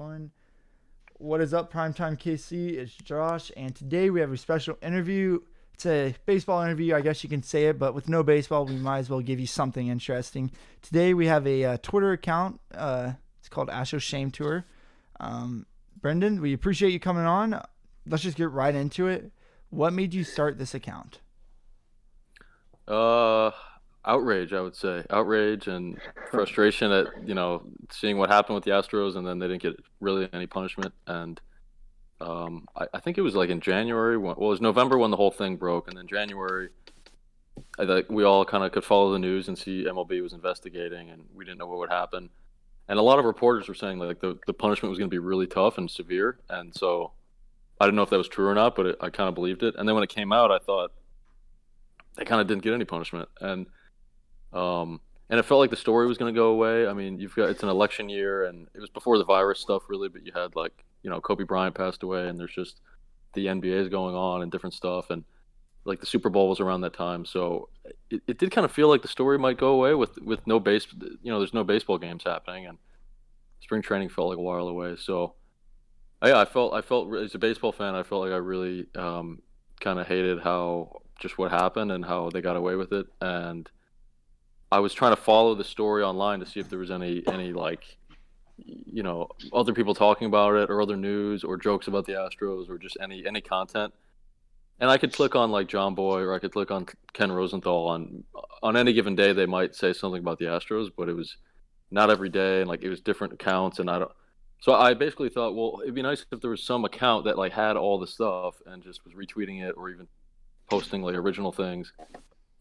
1. What is up, Primetime KC? It's Josh, and today we have a special interview. It's a baseball interview, I guess you can say it, but with no baseball, we might as well give you something interesting. Today we have a Twitter account. It's called Astros Shame Tour. Brendan, we appreciate you coming on. Let's just get right into it. What made you start this account? Outrage, I would say. Outrage and frustration at, seeing what happened with the Astros, and then they didn't get really any punishment. And I think it was like in January, it was November when the whole thing broke, and then January, I think we all kind of could follow the news and see MLB was investigating, and we didn't know what would happen. And a lot of reporters were saying like the punishment was going to be really tough and severe, and so I didn't know if that was true or not, but I kind of believed it. And then when it came out, I thought they kind of didn't get any punishment, and it felt like the story was going to go away. I mean, it's an election year, and it was before the virus stuff really, but you had like Kobe Bryant passed away, and there's just the NBA is going on and different stuff, and like the Super Bowl was around that time, so it did kind of feel like the story might go away with no base, there's no baseball games happening, and spring training felt like a while away. So yeah, I felt as a baseball fan, I felt like I really kind of hated how just what happened and how they got away with it, and I was trying to follow the story online to see if there was any like other people talking about it or other news or jokes about the Astros or just any content. And I could click on like John Boy or I could click on Ken Rosenthal on any given day they might say something about the Astros, but it was not every day and like it was different accounts and I don't. So I basically thought, well, it'd be nice if there was some account that like had all the stuff and just was retweeting it or even posting like original things.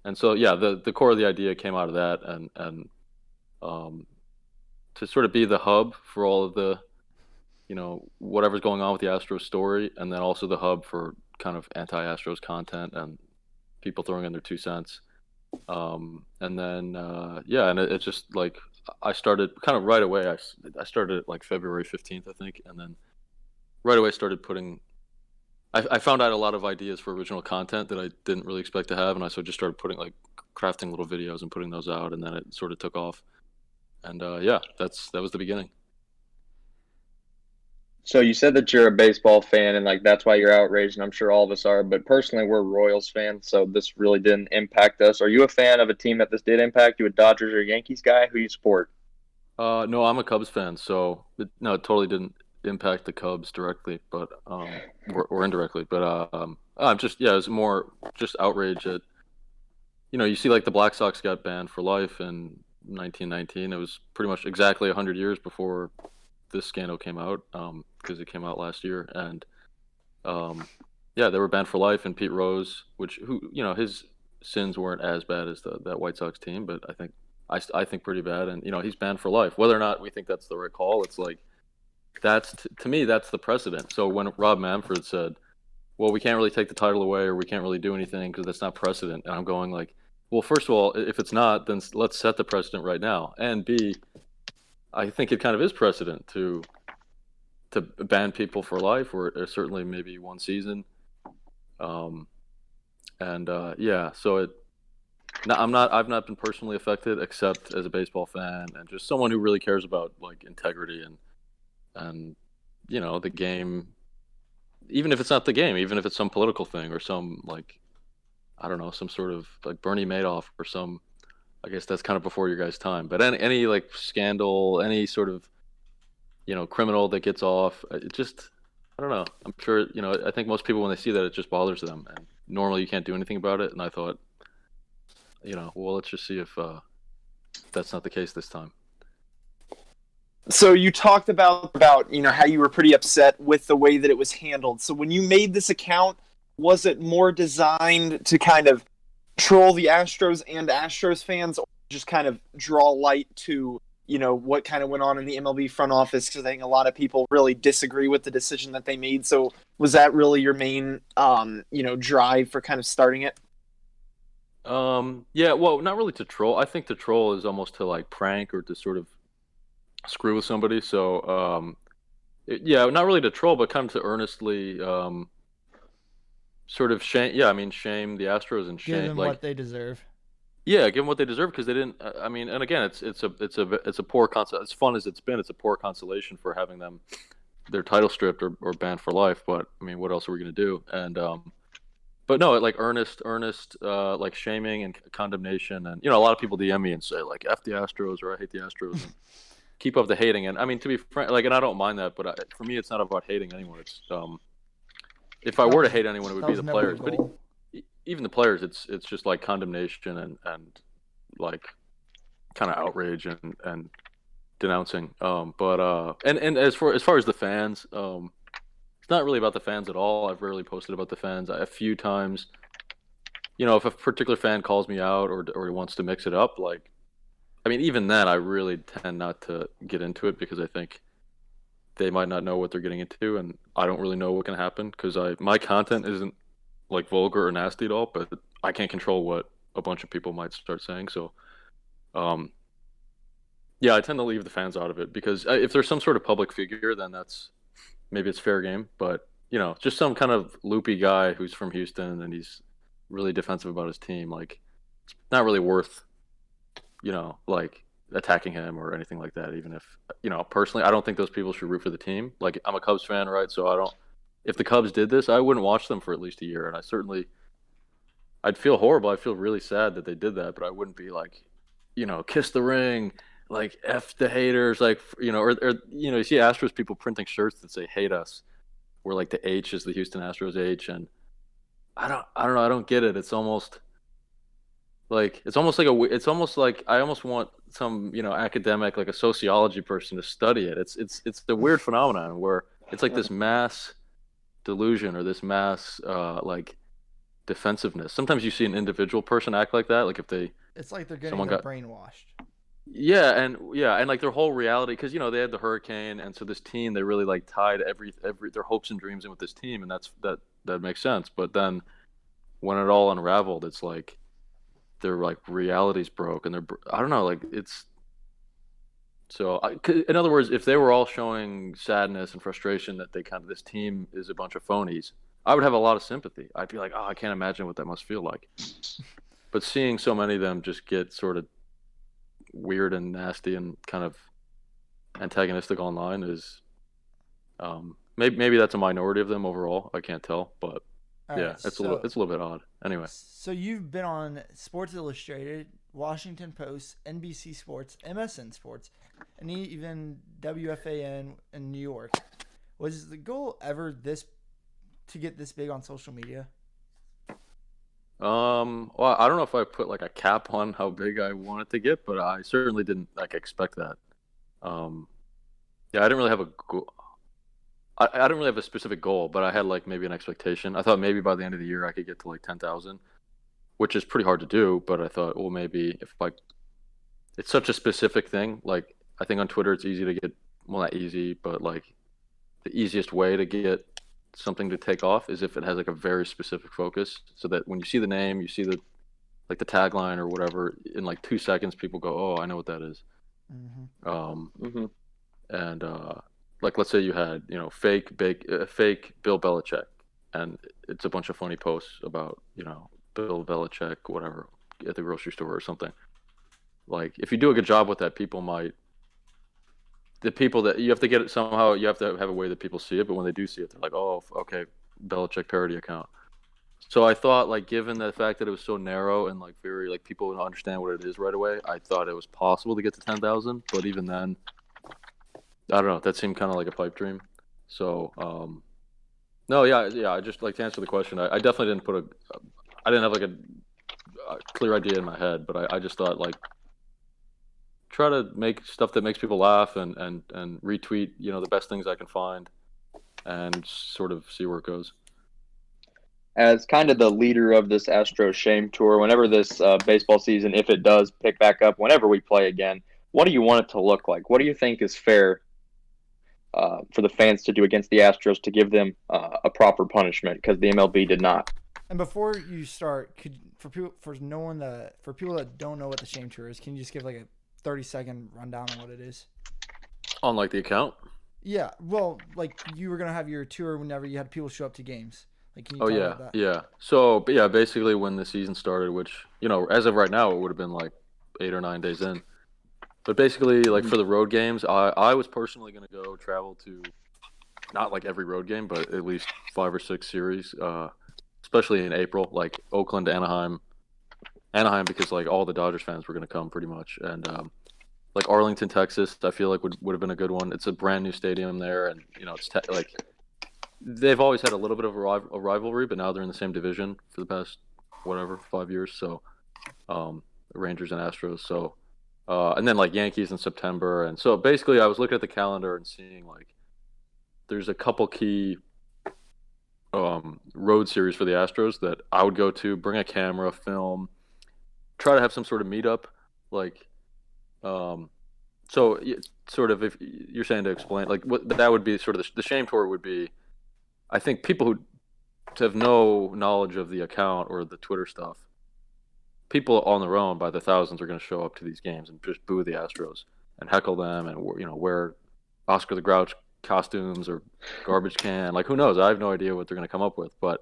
And so yeah, the core of the idea came out of that, and um, to sort of be the hub for all of the whatever's going on with the Astros story, and then also the hub for kind of anti-Astros content and people throwing in their 2 cents. And then yeah, and it just like I started kind of right away. I started at like February 15th, I think, and then right away started putting. I found out a lot of ideas for original content that I didn't really expect to have, and I so just started putting like crafting little videos and putting those out, and then it sort of took off. And yeah, that was the beginning. So you said that you're a baseball fan and like that's why you're outraged, and I'm sure all of us are, but personally we're Royals fans, so this really didn't impact us. Are you a fan of a team that this did impact? You a Dodgers or Yankees guy? Who you support? No, I'm a Cubs fan, so no, it totally didn't impact the Cubs directly, but or indirectly. But I'm just yeah, it was more just outrage at you see like the Black Sox got banned for life in 1919. It was pretty much exactly 100 years before this scandal came out, because it came out last year, and um, yeah, they were banned for life. And Pete Rose, who his sins weren't as bad as that White Sox team, but I think pretty bad, and he's banned for life. Whether or not we think that's the right call, it's like to me that's the precedent. So when Rob Manfred said, "Well, we can't really take the title away, or we can't really do anything because that's not precedent," and I'm going like, well, first of all, if it's not, then let's set the precedent right now, and B, I think it kind of is precedent to ban people for life, or certainly maybe one season. Um, and yeah, so no, I've not been personally affected except as a baseball fan and just someone who really cares about like integrity and the game, even if it's not the game, even if it's some political thing or some like I don't know, some sort of like Bernie Madoff or some. I guess that's kind of before your guys' time, but any like scandal, any sort of criminal that gets off, it just I don't know. I'm sure I think most people when they see that it just bothers them, and normally you can't do anything about it. And I thought, well, let's just see if that's not the case this time. So you talked about how you were pretty upset with the way that it was handled. So when you made this account, was it more designed to kind of troll the Astros and Astros fans, or just kind of draw light to what kind of went on in the MLB front office? Because I think a lot of people really disagree with the decision that they made. So was that really your main drive for kind of starting it? Yeah, well, not really to troll. I think the troll is almost to like prank or to sort of screw with somebody. So yeah, not really to troll, but kind of to earnestly sort of shame. Yeah, I mean shame the Astros and Give shame them like what they deserve. Yeah, give them what they deserve because they didn't. I mean, and again, it's a poor consol. As fun as it's been, it's a poor consolation for having them their title stripped or banned for life. But I mean, what else are we gonna do? And but no, like earnest, like shaming and condemnation, and a lot of people DM me and say like "F the Astros" or "I hate the Astros" and keep up the hating. And I mean, to be frank, like, and I don't mind that, but for me, it's not about hating anyone. It's if I That were to was hate anyone, it would that be was the never the players. But goal. even the players, it's just like condemnation and like kind of outrage and denouncing. And as far as the fans, it's not really about the fans at all. I've rarely posted about the fans. A few times, if a particular fan calls me out or he wants to mix it up, like, I mean, even then, I really tend not to get into it because I think they might not know what they're getting into, and I don't really know what can happen because my content isn't like vulgar or nasty at all, but I can't control what a bunch of people might start saying. So, um, yeah, I tend to leave the fans out of it because if there's some sort of public figure, then maybe it's fair game. But just some kind of loopy guy who's from Houston and he's really defensive about his team, like it's not really worth like attacking him or anything like that. Even if personally, I don't think those people should root for the team. Like I'm a Cubs fan, right? So I don't. If the Cubs did this, I wouldn't watch them for at least a year, and I'd feel horrible. I'd feel really sad that they did that, but I wouldn't be like, kiss the ring, like F the haters, like, or you see Astros people printing shirts that say hate us, where like the H is the Houston Astros H, and I don't know, I don't get it. It's almost like I almost want some, academic, like a sociology person to study it. It's the weird phenomenon where it's like this mass delusion or this mass like defensiveness. Sometimes you see an individual person act like that, like if It's like they're getting someone their got brainwashed. yeah, and like their whole reality, because they had the hurricane, and so this team, they really like tied every their hopes and dreams in with this team, and that makes sense. But then when it all unraveled, it's like their like reality's broke, and I don't know, like it's in other words, if they were all showing sadness and frustration that this team is a bunch of phonies, I would have a lot of sympathy. I'd be like, oh, I can't imagine what that must feel like. But seeing so many of them just get sort of weird and nasty and kind of antagonistic online is maybe that's a minority of them overall. I can't tell, but All yeah, right, it's a little bit odd. Anyway, so you've been on Sports Illustrated, Washington Post, NBC Sports, MSN Sports, and even WFAN in New York. Was the goal ever to get this big on social media? well, I don't know if I put like a cap on how big I wanted to get, but I certainly didn't like expect that. Um, yeah, I didn't really have a goal. I didn't really have a specific goal, but I had like maybe an expectation. I thought maybe by the end of the year I could get to like 10,000, which is pretty hard to do. But I thought, well, maybe if like it's such a specific thing. Like I think on Twitter it's easy to get, well, not easy, but like the easiest way to get something to take off is if it has like a very specific focus, so that when you see the name, you see the like the tagline or whatever, in like 2 seconds, people go, "Oh, I know what that is." Mm-hmm. Mm-hmm. And like let's say you had fake Bill Belichick, and it's a bunch of funny posts about Bill Belichick, whatever, at the grocery store or something. Like if you do a good job with that, the people that you have to get it somehow, you have to have a way that people see it, but when they do see it, they're like, "Oh, okay, Belichick parody account." So I thought, like, given the fact that it was so narrow and like very like people would understand what it is right away, I thought it was possible to get to 10,000. But even then, I don't know. That seemed kind of like a pipe dream. So no, yeah. I just like to answer the question. I definitely didn't I didn't have like a clear idea in my head, but I just thought like try to make stuff that makes people laugh and retweet the best things I can find and sort of see where it goes. As kind of the leader of this Astro Shame Tour, whenever this baseball season, if it does pick back up, whenever we play again, what do you want it to look like? What do you think is fair for the fans to do against the Astros to give them a proper punishment? Because the MLB did not. And before you start, for people that don't know what the Shame Tour is, can you just give like a 30-second rundown on what it is? On like the account? Yeah, well, like you were gonna have your tour whenever you had people show up to games. Like, can you Oh talk yeah, about that? yeah. So, but yeah, basically when the season started, which as of right now, it would have been like 8 or 9 days in. But basically, like for the road games, I was personally going to go travel to not like every road game, but at least 5 or 6 series, especially in April, like Oakland, Anaheim, because like all the Dodgers fans were going to come pretty much, and like Arlington, Texas, I feel like would have been a good one. It's a brand new stadium there, and it's like they've always had a little bit of a rivalry, but now they're in the same division for the past whatever 5 years. So Rangers and Astros. So and then like Yankees in September, and so basically I was looking at the calendar and seeing like there's a couple key road series for the Astros that I would go to, bring a camera, film, try to have some sort of meetup, like um, so sort of if you're saying to explain like what that would be sort of the shame tour would be. I think people who have no knowledge of the account or the Twitter stuff, people on their own by the thousands are going to show up to these games and just boo the Astros and heckle them and wear Oscar the Grouch costumes or garbage can. Like who knows? I have no idea what they're going to come up with, but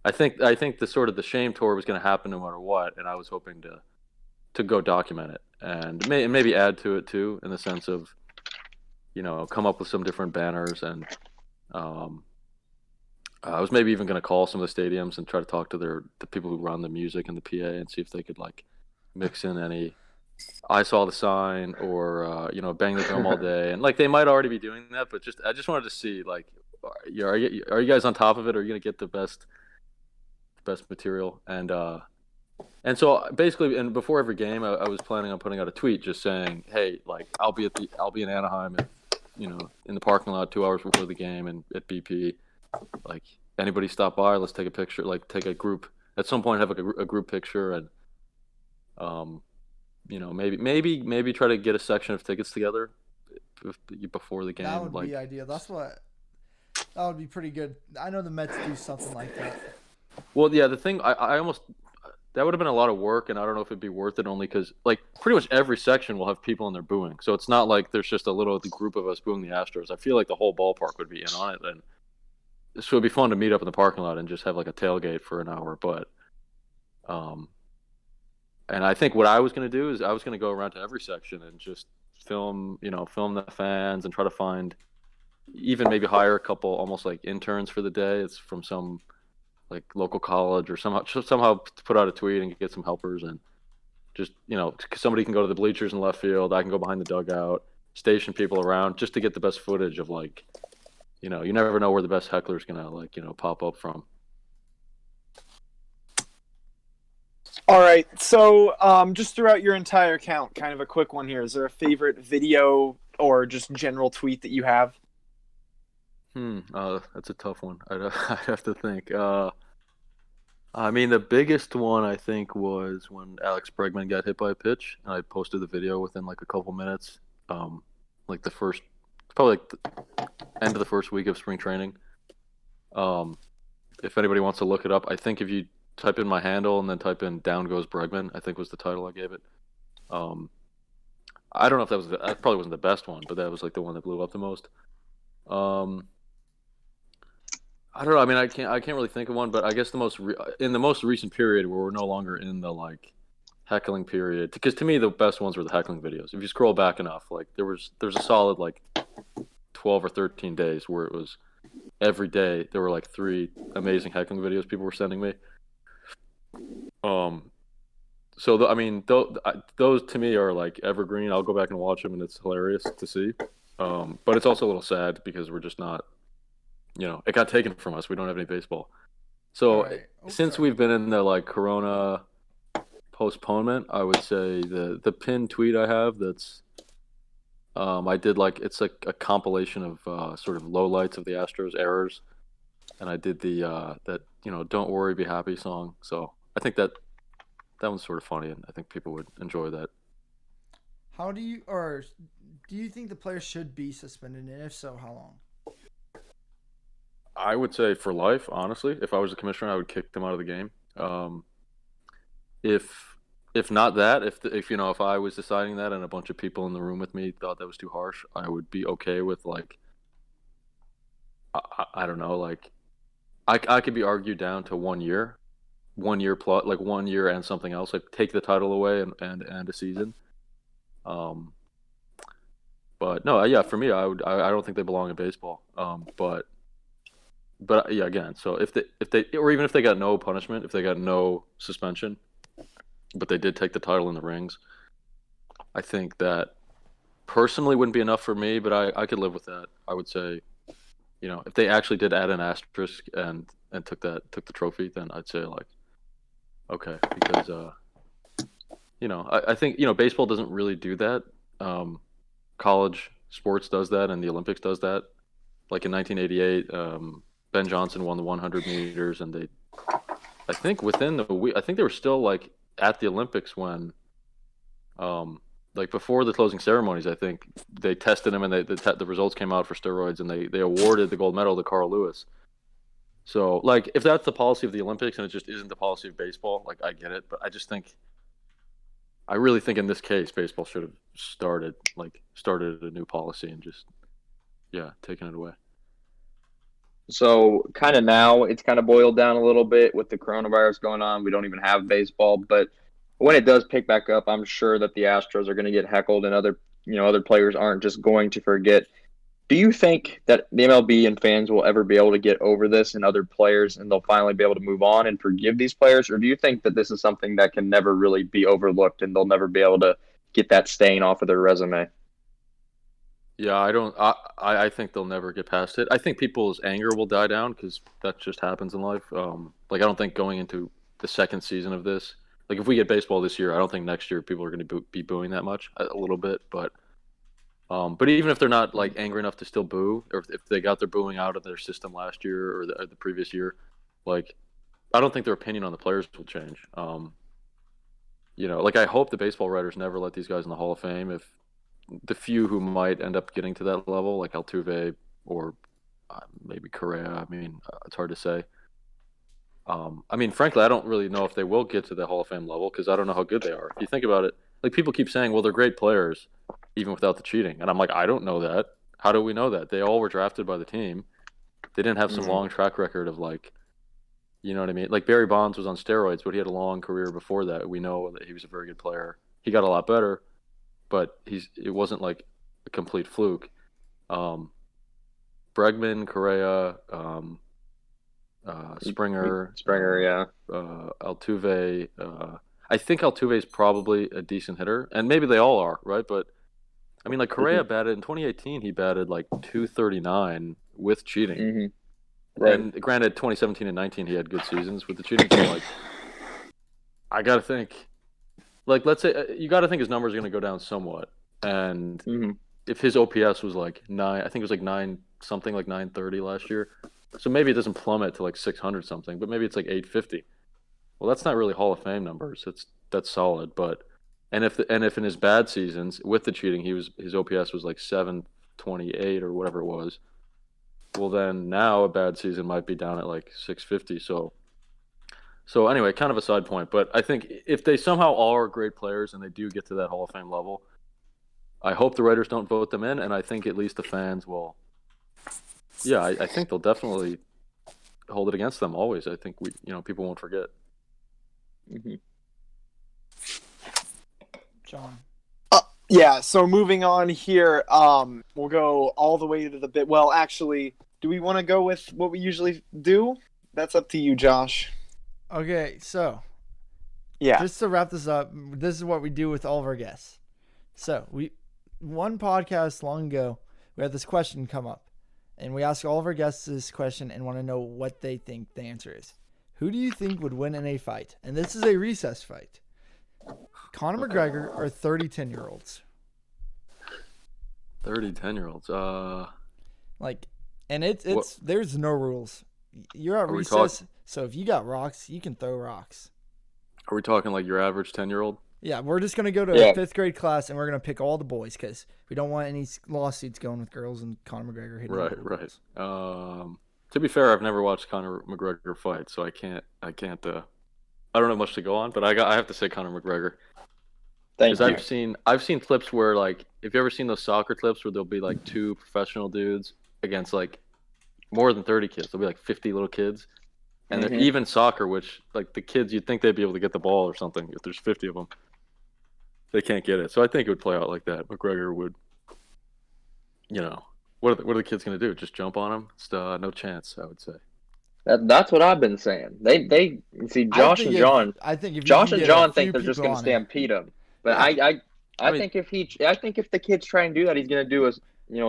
I think the sort of the shame tour was going to happen no matter what, and I was hoping to go document it and maybe add to it too in the sense of come up with some different banners and um, I was maybe even going to call some of the stadiums and try to talk to the people who run the music and the PA and see if they could like mix in any "I saw the sign" or "Bang the drum all day," and like they might already be doing that, but I just wanted to see like are you guys on top of it? Are you going to get the best material? And so basically, and before every game, I was planning on putting out a tweet just saying, "Hey, like I'll be in Anaheim, and, in the parking lot 2 hours before the game, and at BP, like anybody stop by, let's take a picture. Like take a group at some point, have like a group picture, and um, maybe try to get a section of tickets together before the That game. would be Like, ideal. That would be pretty good. I know the Mets do something like that. well, yeah, the thing I almost that would have been a lot of work, and I don't know if it'd be worth it only because like pretty much every section will have people in there booing. So it's not like there's just a little group of us booing the Astros. I feel like the whole ballpark would be in on it, and so it'd be fun to meet up in the parking lot and just have like a tailgate for an hour. But um, and I think what I was gonna do is I was gonna go around to every section and just film the fans and try to find even maybe hire a couple almost like interns for the day. It's from some like local college or somehow put out a tweet and get some helpers and just somebody can go to the bleachers in left field. I can go behind the dugout, station people around just to get the best footage of like you never know where the best heckler's gonna like pop up from. All right. So, just throughout your entire account, kind of a quick one here. Is there a favorite video or just general tweet that you have? That's a tough one. I'd have to think. I mean, the biggest one I think was when Alex Bregman got hit by a pitch, and I posted the video within like a couple minutes. Like probably like the end of the first week of spring training. Um, if anybody wants to look it up, I think if you type in my handle and then type in "Down Goes Bregman," I think was the title I gave it. Um, I don't know if that probably wasn't the best one, but that was like the one that blew up the most. Um, I don't know. I mean, I can't really think of one, but I guess in the most recent period where we're no longer in the like heckling period, because to me the best ones were the heckling videos. If you scroll back enough, like there's a solid like 12 or 13 days where it was every day there were like 3 amazing heckling videos people were sending me. So I mean those to me are like evergreen. I'll go back and watch them, and it's hilarious to see. But it's also a little sad because we're just not. It got taken from us. We don't have any baseball. So Right. Oh, since sorry. we've been in the like Corona postponement, I would say the pinned tweet I have that's I did like it's like a compilation of sort of lowlights of the Astros errors, and I did the that "Don't Worry, Be Happy" song. So I think that one's sort of funny, and I think people would enjoy that. How do you think the players should be suspended, and if so, how long? I would say for life, honestly. If I was the commissioner, I would kick them out of the game. If if not that, if I was deciding that and a bunch of people in the room with me thought that was too harsh, I would be okay with like I don't know, like I could be argued down to 1 year plus, like 1 year and something else, like take the title away and a season. Um, but no, yeah, for me, I don't think they belong in baseball. But yeah, again, so if they or even if they got no punishment, if they got no suspension, but they did take the title in the rings, I think that personally wouldn't be enough for me, but I could live with that. I would say, if they actually did add an asterisk and took the trophy, then I'd say like okay, because I think baseball doesn't really do that. College sports does that, and the Olympics does that. Like in 1988, Ben Johnson won the 100 meters, and I think within the week, I think they were still like at the Olympics when, like before the closing ceremonies, I think they tested him and the results came out for steroids, and they awarded the gold medal to Carl Lewis. So like if that's the policy of the Olympics and it just isn't the policy of baseball, like I get it, but I really think in this case baseball should have started a new policy and just taken it away. So kind of now it's kind of boiled down a little bit with the coronavirus going on. We don't even have baseball, but when it does pick back up, I'm sure that the Astros are going to get heckled, and other players aren't just going to forget. Do you think that the MLB and fans will ever be able to get over this and other players, and they'll finally be able to move on and forgive these players? Or do you think that this is something that can never really be overlooked and they'll never be able to get that stain off of their resume? Yeah, I don't. I think they'll never get past it. I think people's anger will die down because that just happens in life. Like I don't think going into the second season of this, like if we get baseball this year, I don't think next year people are going to be booing that much. A little bit, but even if they're not like angry enough to still boo, or if they got their booing out of their system last year or the previous year, like I don't think their opinion on the players will change. Like I hope the baseball writers never let these guys in the Hall of Fame. If the few who might end up getting to that level, like Altuve or maybe Correa, I mean, it's hard to say. I mean, frankly, I don't really know if they will get to the Hall of Fame level because I don't know how good they are. If you think about it, like people keep saying, well, they're great players, even without the cheating. And I'm like, I don't know that. How do we know that? They all were drafted by the team. They didn't have some long track record of like, you know what I mean? Like Barry Bonds was on steroids, but he had a long career before that. We know that he was a very good player. He got a lot better, but it wasn't like a complete fluke. Bregman, Correa, Springer, yeah. Altuve. I think Altuve is probably a decent hitter, and maybe they all are, right? But I mean, like Correa batted in 2018, he batted like 239 with cheating. Mm-hmm. Right. And granted, 2017 and 19 he had good seasons with the cheating. So like, I gotta think. Like, let's say you gotta think his numbers are gonna go down somewhat, and if his OPS was like 9, I think it was like 9 something, like 930 last year. So maybe it doesn't plummet to like 600 something, but maybe it's like 850. Well, that's not really Hall of Fame numbers. That's solid, but if in his bad seasons with the cheating, his OPS was like 728 or whatever it was. Well, then now a bad season might be down at like 650. So anyway, kind of a side point, but I think if they somehow all are great players and they do get to that Hall of Fame level, I hope the writers don't vote them in, and I think at least the fans will. Yeah, I think they'll definitely hold it against them always. I think people won't forget. Mm-hmm. John. Yeah, so moving on here, we'll go all the way to the bit. Well, actually, do we want to go with what we usually do? That's up to you, Josh. Okay, so yeah, just to wrap this up, this is what we do with all of our guests. So one podcast long ago, we had this question come up, and we ask all of our guests this question and want to know what they think the answer is. Who do you think would win in a fight? And this is a recess fight. Conor McGregor or 30 10-year-olds? 30 10-year-olds. There's no rules. You're at recess, so if you got rocks, you can throw rocks. Are we talking like your average 10-year-old? Yeah, we're just going to go to a 5th grade class, and we're going to pick all the boys because we don't want any lawsuits going with girls and Conor McGregor hitting Right. To be fair, I've never watched Conor McGregor fight, so I don't have much to go on, but I have to say Conor McGregor. Thank you. I've seen clips where, like, have you ever seen those soccer clips where there'll be like two professional dudes against like more than 30 kids. There'll be like 50 little kids. And they're even soccer, which like the kids, you'd think they'd be able to get the ball or something. If there's 50 of them, they can't get it. So I think it would play out like that. McGregor would, what are the kids going to do? Just jump on him? It's no chance, I would say. That's what I've been saying. They see Josh and John. I think if Josh you and can get John a think few they're just people going to on it. stampede him. But I mean, think if the kids try and do that, he's going to do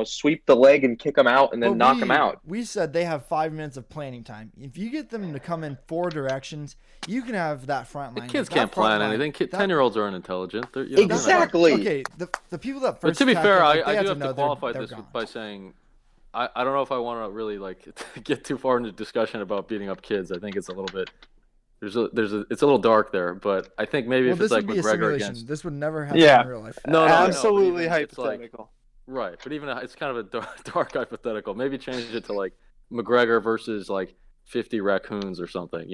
sweep the leg and kick him out and then knock him out. We said they have 5 minutes of planning time. If you get them to come in 4 directions, you can have that front line. The kids can't plan anything. 10-year-olds aren't intelligent. Exactly. Okay, the people that But first. to be fair, I do have to qualify this by saying, I don't know if I want to really get too far into discussion about beating up kids. I think it's a little bit. It's a little dark there, but I think maybe if it's like McGregor against. This would never happen in real life. No, absolutely hypothetical. Right, but even it's kind of a dark hypothetical. Maybe change it to like McGregor versus like 50 raccoons or something.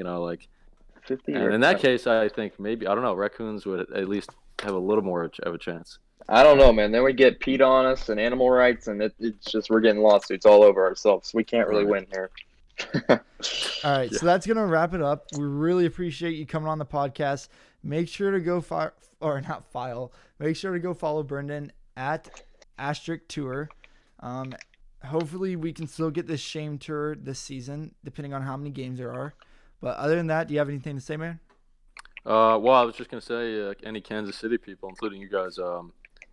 50. And in that case, I think maybe I don't know. Raccoons would at least have a little more of a chance. I don't know, man. Then we get PETA on us and animal rights, and it's just we're getting lawsuits all over ourselves. We can't really win here. All right, so that's gonna wrap it up. We really appreciate you coming on the podcast. Make sure to go Make sure to go follow Brendan at Asterisk Tour. Hopefully we can still get this Shame Tour this season, depending on how many games there are. But other than that, do you have anything to say, man? Well, I was just gonna say, any Kansas City people, including you guys,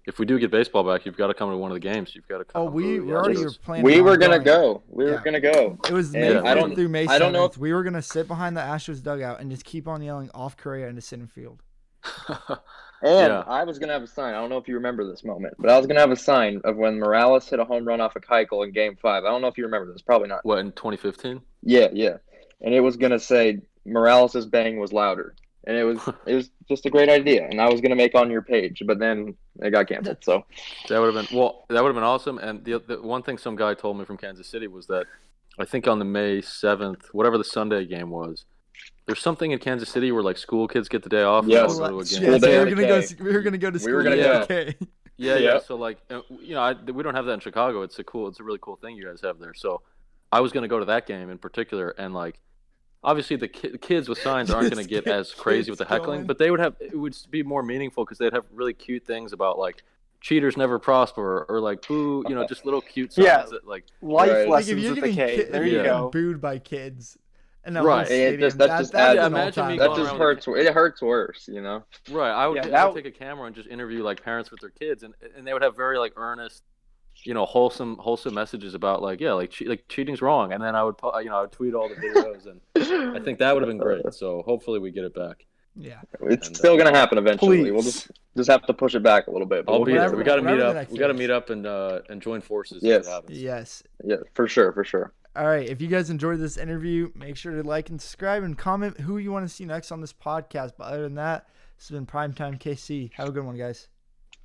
if we do get baseball back, you've got to come to one of the games. You've got to come. Oh, we already were planning. We were gonna go. We were gonna go. It was May 4th through May 7th. I don't know we were gonna sit behind the Astros dugout and just keep on yelling off Correa into center field. And I was going to have a sign. I don't know if you remember this moment, but I was going to have a sign of when Morales hit a home run off of Keuchel in Game 5. I don't know if you remember this. Probably not. What, in 2015? Yeah. And it was going to say Morales' bang was louder. And it was just a great idea. And I was going to make on your page, but then it got canceled. So that would have been awesome. And the one thing some guy told me from Kansas City was that I think on the May 7th, whatever the Sunday game was, there's something in Kansas City where like school kids get the day off. Yes. We were gonna go to school. We were gonna go. Yeah. So like, we don't have that in Chicago. It's a really cool thing you guys have there. So I was gonna go to that game in particular, and like, obviously the kids with signs aren't gonna get as crazy with the heckling, but it would be more meaningful because they'd have really cute things about like cheaters never prosper or like boo, just little cute signs that like life lessons if you're with the K. There you go. Booed by kids. Right. It just hurts. It hurts worse, Right. I would take a camera and just interview like parents with their kids, and they would have very like earnest, wholesome messages about like cheating's wrong, and then I would tweet all the videos, and I think that would have been great. So hopefully we get it back. Yeah. It's still gonna happen eventually. Please. We'll just have to push it back a little bit. I'll be there. We got to meet up. We got to meet up and join forces. Yes. If it happens. Yes. Yeah, for sure. All right. If you guys enjoyed this interview, make sure to like and subscribe and comment who you want to see next on this podcast. But other than that, this has been Primetime KC. Have a good one, guys.